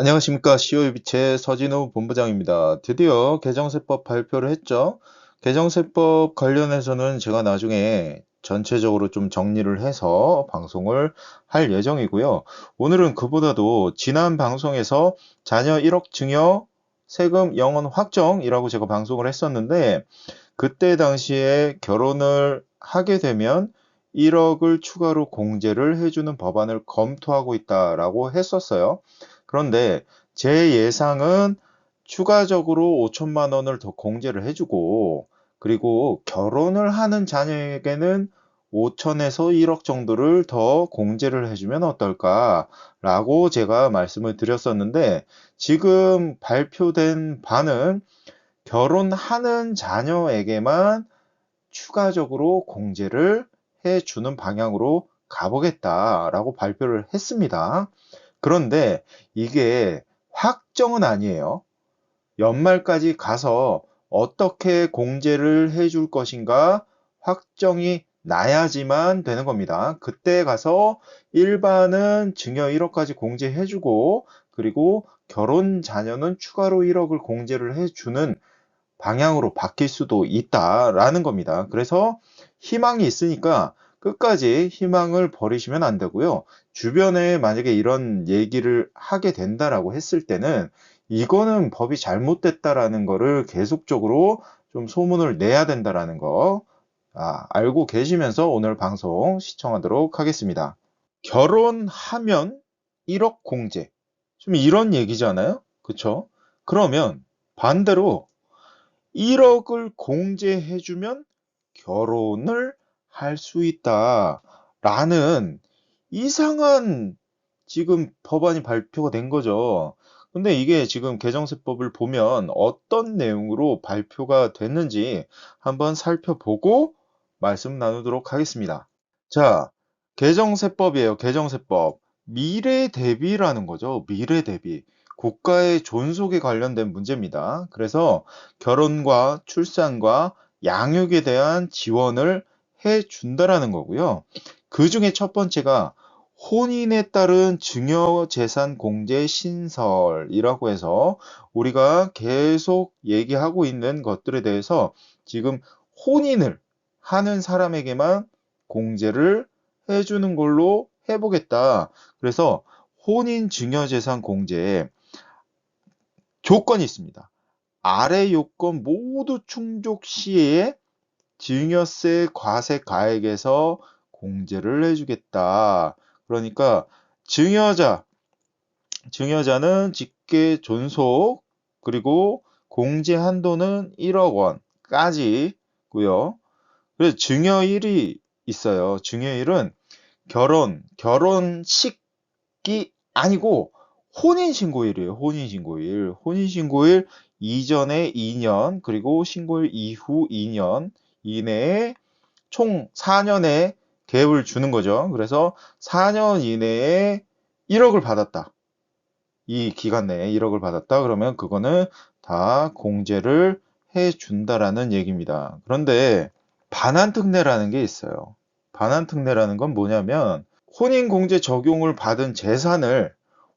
안녕하십니까. 시오유비체 서진우 본부장입니다. 드디어 개정세법 발표를 했죠. 개정세법 관련해서는 제가 나중에 전체적으로 좀 정리를 해서 방송을 할 예정이고요. 오늘은 그보다도 지난 방송에서 자녀 1억 증여 세금 0원 확정이라고 제가 방송을 했었는데, 그때 당시에 결혼을 하게 되면 1억을 추가로 공제를 해주는 법안을 검토하고 있다라고 했었어요. 그런데 제 예상은 추가적으로 5천만 원을 더 공제를 해주고, 그리고 결혼을 하는 자녀에게는 5천에서 1억 정도를 더 공제를 해주면 어떨까라고 제가 말씀을 드렸었는데, 지금 발표된 바는 결혼하는 자녀에게만 추가적으로 공제를 해주는 방향으로 가보겠다라고 발표를 했습니다. 그런데 이게 확정은 아니에요. 연말까지 가서 어떻게 공제를 해줄 것인가 확정이 나야지만 되는 겁니다. 그때 가서 일반은 증여 1억까지 공제해주고, 그리고 결혼 자녀는 추가로 1억을 공제를 해주는 방향으로 바뀔 수도 있다라는 겁니다. 그래서 희망이 있으니까 끝까지 희망을 버리시면 안 되고요. 주변에 만약에 이런 얘기를 하게 된다라고 했을 때는 이거는 법이 잘못됐다라는 거를 계속적으로 좀 소문을 내야 된다라는 거 알고 계시면서 오늘 방송 시청하도록 하겠습니다. 결혼하면 1억 공제. 좀 이런 얘기잖아요. 그쵸? 그러면 반대로 1억을 공제해주면 결혼을 할 수 있다라는 이상한 지금 법안이 발표가 된 거죠. 근데 이게 지금 개정세법을 보면 어떤 내용으로 발표가 됐는지 한번 살펴보고 말씀 나누도록 하겠습니다. 자, 개정세법이에요. 개정세법. 미래 대비라는 거죠. 미래 대비. 국가의 존속에 관련된 문제입니다. 그래서 결혼과 출산과 양육에 대한 지원을 해 준다라는 거고요. 그 중에 첫 번째가 혼인에 따른 증여재산 공제 신설이라고 해서 우리가 계속 얘기하고 있는 것들에 대해서 지금 혼인을 하는 사람에게만 공제를 해주는 걸로 해보겠다. 그래서 혼인 증여재산 공제에 조건이 있습니다. 아래 요건 모두 충족 시에 증여세 과세 가액에서 공제를 해주겠다. 그러니까 증여자는 직계 존속, 그리고 공제 한도는 1억 원까지고요. 그래서 증여일이 있어요. 증여일은 결혼식이 아니고 혼인신고일이에요. 혼인신고일. 혼인신고일 이전에 2년, 그리고 신고일 이후 2년 이내에 총 4년의 갭을 주는 거죠. 그래서 4년 이내에 1억을 받았다. 이 기간 내에 1억을 받았다. 그러면 그거는 다 공제를 해준다라는 얘기입니다. 그런데 반환특례라는 게 있어요. 반환특례라는 건 뭐냐면 혼인공제 적용을 받은 재산을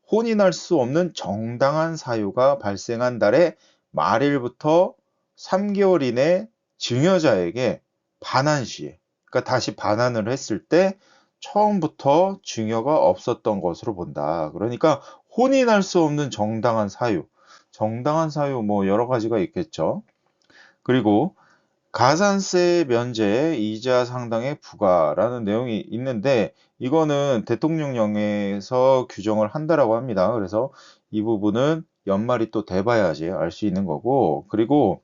혼인할 수 없는 정당한 사유가 발생한 달의 말일부터 3개월 이내 증여자에게 반환 시에, 그러니까 다시 반환을 했을 때 처음부터 증여가 없었던 것으로 본다. 그러니까 혼인할 수 없는 정당한 사유 뭐 여러 가지가 있겠죠. 그리고 가산세 면제 이자 상당의 부과라는 내용이 있는데 이거는 대통령령에서 규정을 한다라고 합니다. 그래서 이 부분은 연말이 또 돼봐야지 알 수 있는 거고, 그리고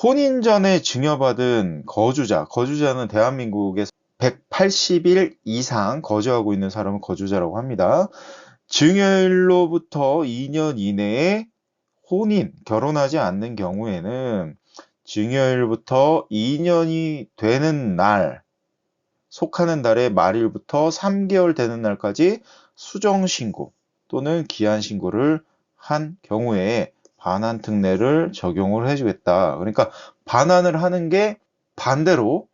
혼인 전에 증여받은 거주자는 대한민국에서 180일 이상 거주하고 있는 사람은 거주자라고 합니다. 증여일로부터 2년 이내에 결혼하지 않는 경우에는 증여일부터 2년이 되는 날, 속하는 달의 말일부터 3개월 되는 날까지 수정신고 또는 기한신고를 한 경우에 반환특례를 적용을 해주겠다. 그러니까 반환을 하는 게 반대로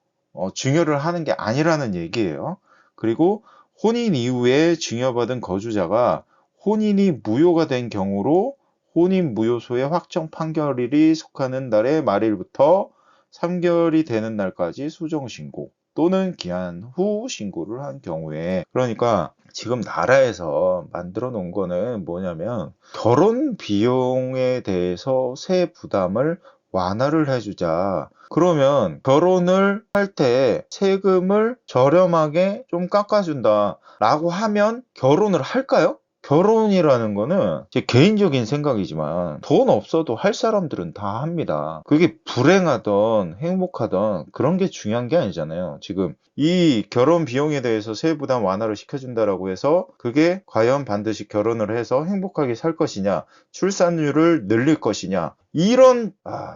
증여를 하는 게 아니라는 얘기예요. 그리고 혼인 이후에 증여받은 거주자가 혼인이 무효가 된 경우로 혼인 무효소의 확정 판결일이 속하는 날의 말일부터 3개월이 되는 날까지 수정신고 또는 기한 후 신고를 한 경우에, 그러니까 지금 나라에서 만들어 놓은 거는 뭐냐면 결혼 비용에 대해서 세 부담을 완화를 해주자. 그러면 결혼을 할 때 세금을 저렴하게 좀 깎아준다 라고 하면 결혼을 할까요? 결혼이라는 거는 제 개인적인 생각이지만 돈 없어도 할 사람들은 다 합니다. 그게 불행하던 행복하던 그런 게 중요한 게 아니잖아요. 지금 이 결혼 비용에 대해서 세부 부담 완화를 시켜준다라고 해서 그게 과연 반드시 결혼을 해서 행복하게 살 것이냐, 출산율을 늘릴 것이냐,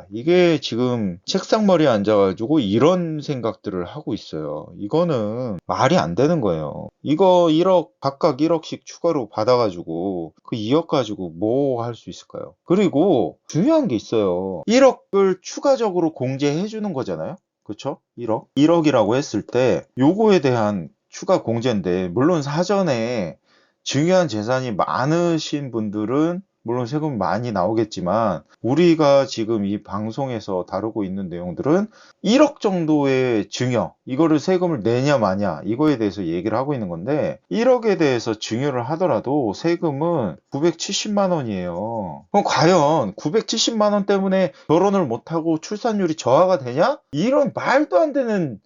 이게 지금 책상머리에 앉아가지고 이런 생각들을 하고 있어요. 이거는 말이 안 되는 거예요. 이거 1억, 각각 1억씩 추가로 받아가지고 그 2억 가지고 뭐 할 수 있을까요? 그리고 중요한 게 있어요. 1억을 추가적으로 공제해 주는 거잖아요. 그쵸? 1억? 1억이라고 했을 때 요거에 대한 추가 공제인데, 물론 사전에 중요한 재산이 많으신 분들은 물론 세금이 많이 나오겠지만, 우리가 지금 이 방송에서 다루고 있는 내용들은 1억 정도의 증여, 이거를 세금을 내냐 마냐, 이거에 대해서 얘기를 하고 있는 건데, 1억에 대해서 증여를 하더라도 세금은 970만 원이에요. 그럼 과연 970만 원 때문에 결혼을 못하고 출산율이 저하가 되냐? 이런 말도 안 되는,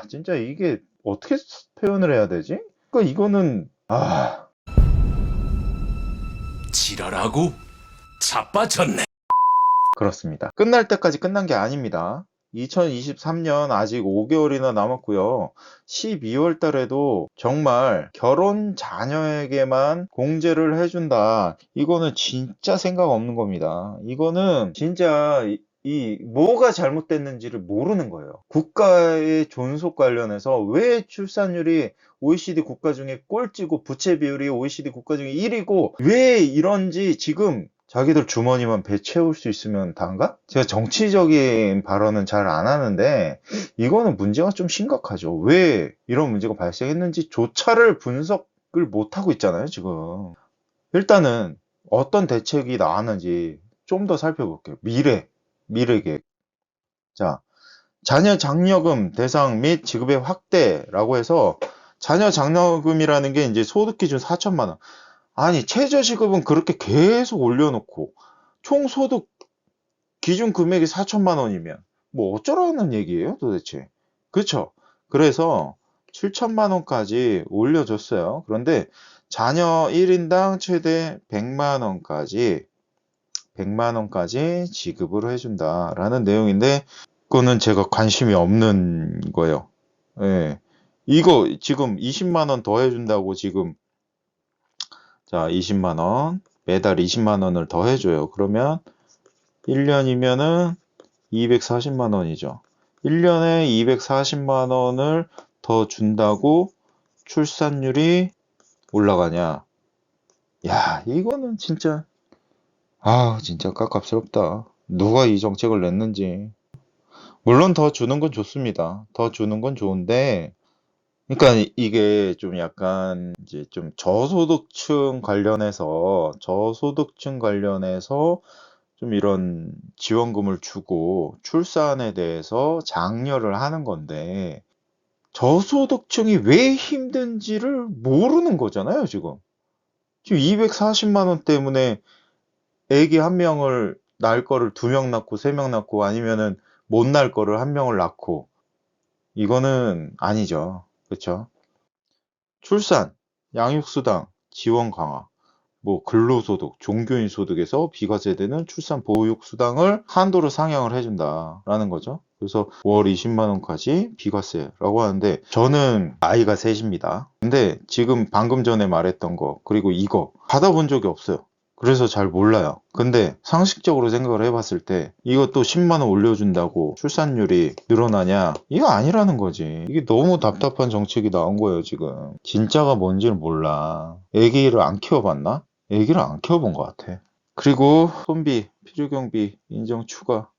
진짜 이게 어떻게 표현을 해야 되지? 그러니까 이거는, 지랄하고 자빠졌네. 그렇습니다. 끝날 때까지 끝난 게 아닙니다. 2023년 아직 5개월이나 남았고요. 12월 달에도 정말 결혼 자녀에게만 공제를 해준다. 이거는 진짜 생각 없는 겁니다. 이거는 진짜 뭐가 잘못됐는지를 모르는 거예요. 국가의 존속 관련해서 왜 출산율이 OECD 국가 중에 꼴찌고 부채 비율이 OECD 국가 중에 1위고 왜 이런지 지금 자기들 주머니만 배 채울 수 있으면 다인가? 제가 정치적인 발언은 잘 안 하는데 이거는 문제가 좀 심각하죠. 왜 이런 문제가 발생했는지 조차를 분석을 못 하고 있잖아요, 지금. 일단은 어떤 대책이 나왔는지 좀 더 살펴볼게요. 미래계획. 자, 자녀 장려금 대상 및 지급의 확대라고 해서, 자녀 장려금이라는 게 이제 소득 기준 4천만 원. 아니, 최저시급은 그렇게 계속 올려놓고 총 소득 기준 금액이 4천만 원이면 뭐 어쩌라는 얘기예요, 도대체. 그렇죠? 그래서 7천만 원까지 올려줬어요. 그런데 자녀 1인당 최대 100만 원까지 지급을 해준다라는 내용인데, 그거는 제가 관심이 없는 거예요. 예. 이거 지금 20만 원 더 해준다고 지금, 자, 20만 원, 매달 20만 원을 더 해줘요. 그러면 1년이면은 240만 원이죠. 1년에 240만 원을 더 준다고 출산율이 올라가냐? 야, 이거는 진짜, 진짜 깝깝스럽다. 누가 이 정책을 냈는지. 물론 더 주는 건 좋습니다. 더 주는 건 좋은데, 그러니까 이게 좀 약간 이제 좀 저소득층 관련해서 좀 이런 지원금을 주고 출산에 대해서 장려를 하는 건데, 저소득층이 왜 힘든지를 모르는 거잖아요, 지금. 지금 240만 원 때문에 애기 한 명을 낳을 거를 2명 낳고 3명 낳고 아니면은 못 낳을 거를 한 명을 낳고, 이거는 아니죠. 그렇죠? 출산, 양육수당, 지원 강화, 뭐 근로소득, 종교인 소득에서 비과세되는 출산 보육수당을 한도를 상향을 해준다라는 거죠. 그래서 월 20만 원까지 비과세라고 하는데, 저는 아이가 셋입니다. 근데 지금 방금 전에 말했던 거, 그리고 이거 받아본 적이 없어요. 그래서 잘 몰라요. 근데 상식적으로 생각을 해봤을 때 이것도 10만 원 올려준다고 출산율이 늘어나냐? 이거 아니라는 거지. 이게 너무 답답한 정책이 나온 거예요, 지금. 진짜가 뭔지를 몰라. 애기를 안 키워봤나? 애기를 안 키워본 것 같아. 그리고 손비, 필요경비 인정 추가.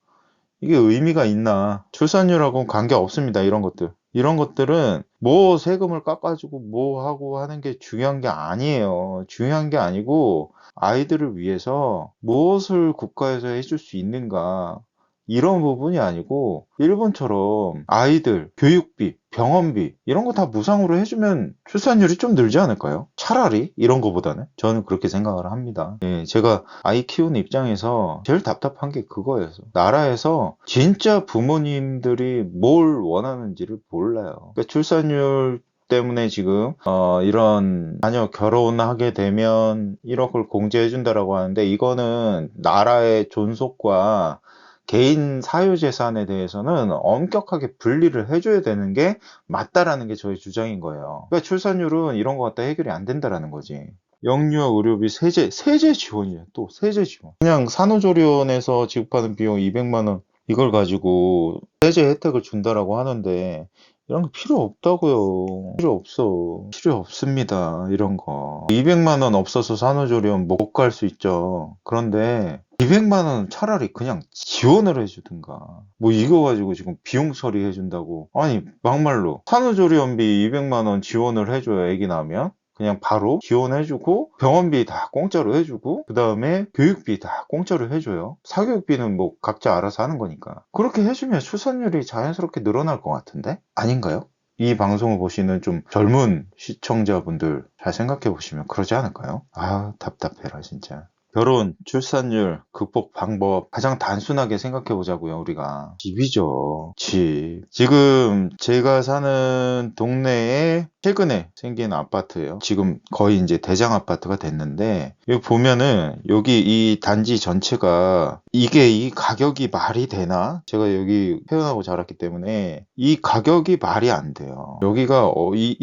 이게 의미가 있나? 출산율하고는 관계 없습니다, 이런 것들. 이런 것들은 뭐 세금을 깎아주고 뭐 하고 하는 게 중요한 게 아니에요. 중요한 게 아니고 아이들을 위해서 무엇을 국가에서 해줄 수 있는가 이런 부분이 아니고 일본처럼 아이들 교육비, 병원비 이런 거 다 무상으로 해주면 출산율이 좀 늘지 않을까요? 차라리 이런 거보다는 저는 그렇게 생각을 합니다. 예, 제가 아이 키우는 입장에서 제일 답답한 게 그거예요. 나라에서 진짜 부모님들이 뭘 원하는지를 몰라요. 그러니까 출산율 때문에 지금 이런 자녀 결혼하게 되면 1억을 공제해준다라고 하는데 이거는 나라의 존속과 개인 사유재산에 대해서는 엄격하게 분리를 해줘야 되는 게 맞다라는 게 저의 주장인 거예요. 그러니까 출산율은 이런 거 갖다 해결이 안 된다라는 거지. 영유아 의료비 세제 지원이야. 또 세제 지원. 그냥 산후조리원에서 지급하는 비용 200만 원 이걸 가지고 세제 혜택을 준다라고 하는데 이런 거 필요 없다고요. 필요 없어. 필요 없습니다. 이런 거. 200만 원 없어서 산후조리원 못 갈 수 있죠. 그런데 200만 원 차라리 그냥 지원을 해주든가. 뭐 이거 가지고 지금 비용 처리해준다고. 아니 막말로 산후조리원비 200만 원 지원을 해줘야 애기 나면 그냥 바로 지원해주고 병원비 다 공짜로 해주고 그 다음에 교육비 다 공짜로 해줘요. 사교육비는 뭐 각자 알아서 하는 거니까. 그렇게 해주면 출산율이 자연스럽게 늘어날 것 같은데? 아닌가요? 이 방송을 보시는 좀 젊은 시청자분들 잘 생각해 보시면 그러지 않을까요? 아 답답해라 진짜. 결혼, 출산율, 극복 방법 가장 단순하게 생각해 보자고요, 우리가. 집이죠. 집. 지금 제가 사는 동네에 최근에 생긴 아파트예요. 지금 거의 이제 대장 아파트가 됐는데 여기 보면은 여기 이 단지 전체가 이게 이 가격이 말이 되나? 제가 여기 태어나고 자랐기 때문에 이 가격이 말이 안 돼요. 여기가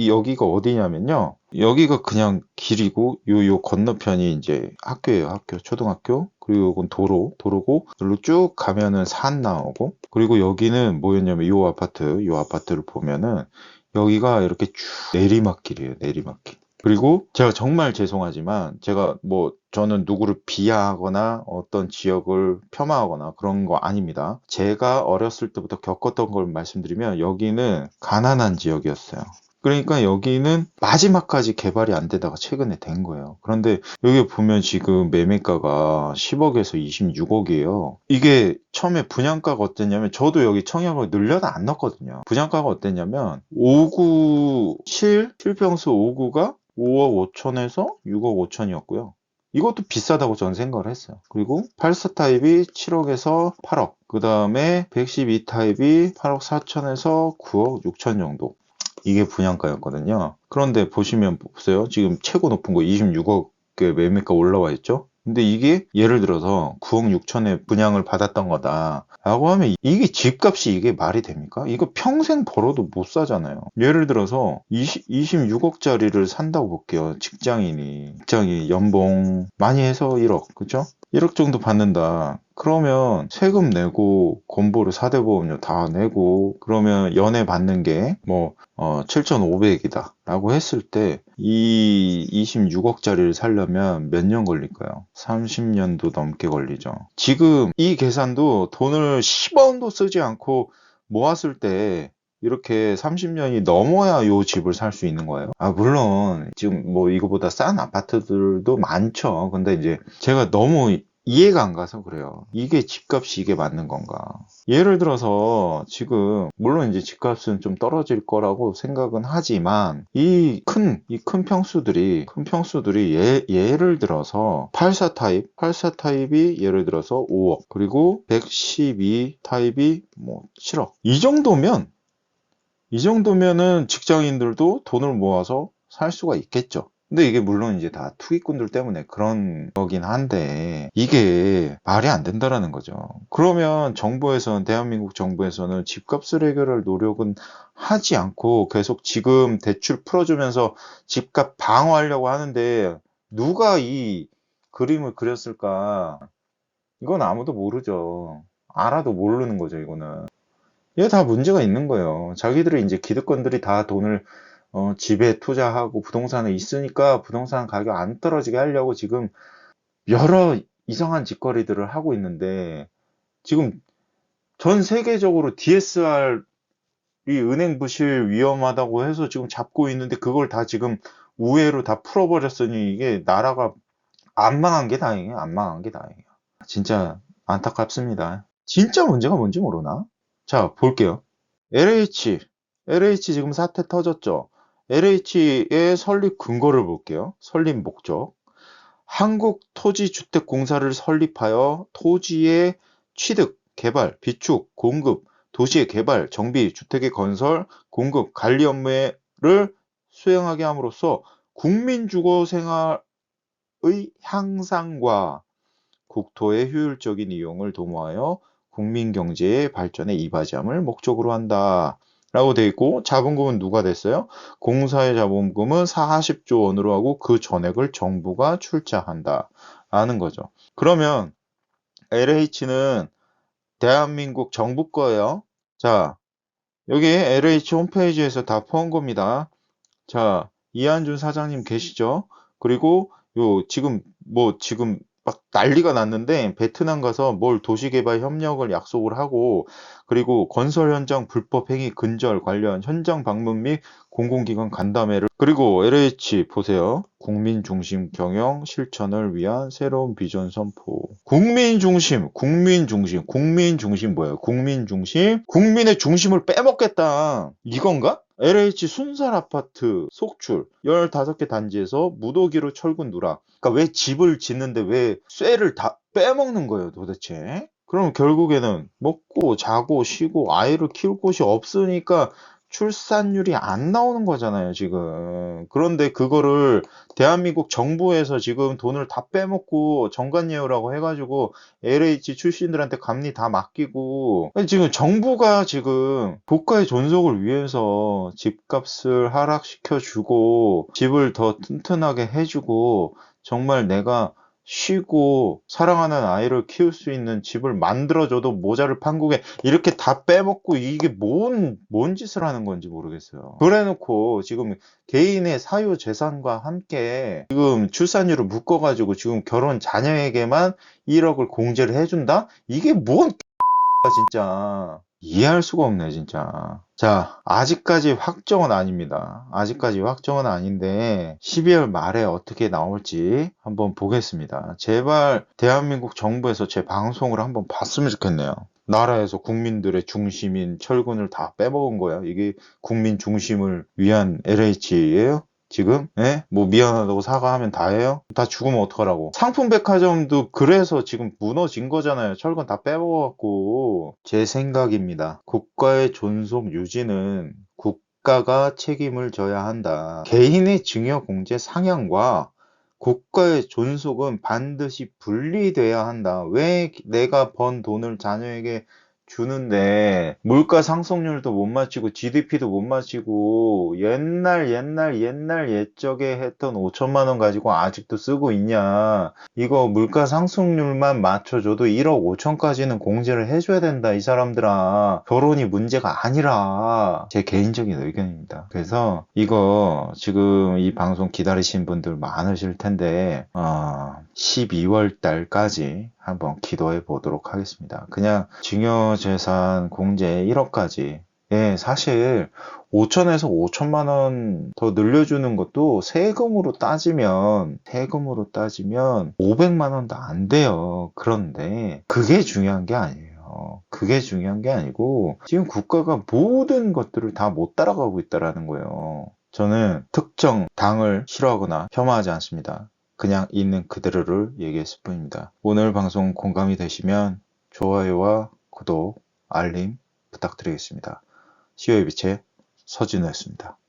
여기가 어디냐면요. 여기가 그냥 길이고 요 건너편이 이제 학교예요. 학교, 초등학교. 그리고 요건 도로고 여기로 쭉 가면은 산 나오고 그리고 여기는 뭐였냐면 요 아파트를 보면은 여기가 이렇게 쭉 내리막길이에요. 내리막길. 그리고 제가 정말 죄송하지만 제가 뭐 저는 누구를 비하하거나 어떤 지역을 폄하하거나 그런 거 아닙니다. 제가 어렸을 때부터 겪었던 걸 말씀드리면 여기는 가난한 지역이었어요. 그러니까 여기는 마지막까지 개발이 안 되다가 최근에 된 거예요. 그런데 여기 보면 지금 매매가가 10억에서 26억이에요. 이게 처음에 분양가가 어땠냐면 저도 여기 청약을 늘려도 안 넣었거든요. 분양가가 어땠냐면 5구 7평수 5구가 5억 5천에서 6억 5천이었고요. 이것도 비싸다고 저는 생각을 했어요. 그리고 84 타입이 7억에서 8억. 그 다음에 112 타입이 8억 4천에서 9억 6천 정도. 이게 분양가였거든요. 그런데 보시면 보세요. 지금 최고 높은 거 26억의 매매가 올라와 있죠. 근데 이게 예를 들어서 9억 6천에 분양을 받았던 거다 라고 하면 이게 집값이 이게 말이 됩니까? 이거 평생 벌어도 못 사잖아요. 예를 들어서 26억짜리를 산다고 볼게요. 직장이 연봉 많이 해서 1억 그죠? 1억 정도 받는다. 그러면 세금 내고 건보료 4대 보험료 다 내고 그러면 연에 받는 게 뭐 7,500이다 라고 했을 때 이 26억짜리를 살려면 몇 년 걸릴까요? 30년도 넘게 걸리죠. 지금 이 계산도 돈을 10원도 쓰지 않고 모았을 때 이렇게 30년이 넘어야 요 집을 살 수 있는 거예요. 아, 물론 지금 뭐 이거보다 싼 아파트들도 많죠. 근데 이제 제가 너무 이해가 안 가서 그래요. 이게 집값이 이게 맞는 건가? 예를 들어서 지금 물론 이제 집값은 좀 떨어질 거라고 생각은 하지만 이 큰 평수들이 예를 들어서 84 타입이 예를 들어서 5억 그리고 112 타입이 뭐 7억 이 정도면은 직장인들도 돈을 모아서 살 수가 있겠죠. 근데 이게 물론 이제 다 투기꾼들 때문에 그런 거긴 한데 이게 말이 안 된다라는 거죠. 그러면 대한민국 정부에서는 집값을 해결할 노력은 하지 않고 계속 지금 대출 풀어주면서 집값 방어하려고 하는데 누가 이 그림을 그렸을까? 이건 아무도 모르죠. 알아도 모르는 거죠, 이거는. 이게 다 문제가 있는 거예요. 자기들이 이제 기득권들이 다 돈을 집에 투자하고 부동산에 있으니까 부동산 가격 안 떨어지게 하려고 지금 여러 이상한 짓거리들을 하고 있는데 지금 전 세계적으로 DSR 은행 부실 위험하다고 해서 지금 잡고 있는데 그걸 다 지금 우회로 다 풀어버렸으니 이게 나라가 안 망한 게 다행이에요. 안 망한 게 다행이에요. 진짜 안타깝습니다. 진짜 문제가 뭔지 모르나? 자, 볼게요. LH 지금 사태 터졌죠? LH의 설립 근거를 볼게요. 설립 목적. 한국토지주택공사를 설립하여 토지의 취득, 개발, 비축, 공급, 도시의 개발, 정비, 주택의 건설, 공급, 관리 업무를 수행하게 함으로써 국민 주거 생활의 향상과 국토의 효율적인 이용을 도모하여 국민 경제의 발전에 이바지함을 목적으로 한다. 라고 되어 있고 자본금은 누가 냈어요? 공사의 자본금은 40조 원으로 하고 그 전액을 정부가 출자한다. 라는 거죠. 그러면 LH는 대한민국 정부 거예요. 자, 여기 LH 홈페이지에서 다 포함 겁니다. 자, 이한준 사장님 계시죠? 그리고 지금 막 난리가 났는데 베트남 가서 뭘 도시개발 협력을 약속을 하고 그리고 건설 현장 불법 행위 근절 관련 현장 방문 및 공공기관 간담회를 그리고 LH 보세요. 국민 중심 경영 실천을 위한 새로운 비전 선포. 국민 중심 뭐예요? 국민 중심, 국민의 중심을 빼먹겠다. 이건가? LH 순살 아파트 속출 15개 단지에서 무더기로 철근 누락. 그러니까 왜 집을 짓는데 왜 쇠를 다 빼먹는 거예요 도대체? 그럼 결국에는 먹고 자고 쉬고 아이를 키울 곳이 없으니까 출산율이 안 나오는 거잖아요 지금. 그런데 그거를 대한민국 정부에서 지금 돈을 다 빼먹고 정관예우라고 해가지고 LH 출신들한테 감리 다 맡기고 지금 정부가 지금 국가의 존속을 위해서 집값을 하락시켜 주고 집을 더 튼튼하게 해주고 정말 내가 쉬고 사랑하는 아이를 키울 수 있는 집을 만들어줘도 모자를 판국에 이렇게 다 빼먹고 이게 뭔 짓을 하는 건지 모르겠어요. 그래놓고 지금 개인의 사유 재산과 함께 지금 출산율을 묶어가지고 지금 결혼 자녀에게만 1억을 공제를 해준다? 이게 뭔 진짜 이해할 수가 없네 진짜. 자, 아직까지 확정은 아닙니다. 아직까지 확정은 아닌데 12월 말에 어떻게 나올지 한번 보겠습니다. 제발 대한민국 정부에서 제 방송을 한번 봤으면 좋겠네요. 나라에서 국민들의 중심인 철근을 다 빼먹은 거야. 이게 국민 중심을 위한 LH예요? 지금? 예? 뭐 미안하다고 사과하면 다예요? 다 죽으면 어떡하라고. 상품백화점도 그래서 지금 무너진 거잖아요. 철근 다 빼먹어갖고. 제 생각입니다. 국가의 존속 유지는 국가가 책임을 져야 한다. 개인의 증여공제 상향과 국가의 존속은 반드시 분리돼야 한다. 왜 내가 번 돈을 자녀에게 주는데 물가 상승률도 못 맞추고 GDP도 못 맞추고 옛날 옛적에 했던 5천만 원 가지고 아직도 쓰고 있냐. 이거 물가 상승률만 맞춰줘도 1억 5천까지는 공제를 해줘야 된다 이 사람들아. 결혼이 문제가 아니라 제 개인적인 의견입니다. 그래서 이거 지금 이 방송 기다리신 분들 많으실 텐데 12월 달까지 한번 기도해 보도록 하겠습니다. 그냥 증여재산 공제 1억까지 사실 5천에서 5천만 원 더 늘려주는 것도 세금으로 따지면 500만 원도 안 돼요. 그런데 그게 중요한 게 아니에요. 그게 중요한 게 아니고 지금 국가가 모든 것들을 다 못 따라가고 있다라는 거예요. 저는 특정 당을 싫어하거나 폄하하지 않습니다. 그냥 있는 그대로를 얘기했을 뿐입니다. 오늘 방송 공감이 되시면 좋아요와 구독, 알림 부탁드리겠습니다. 시오의 빛의 서진우였습니다.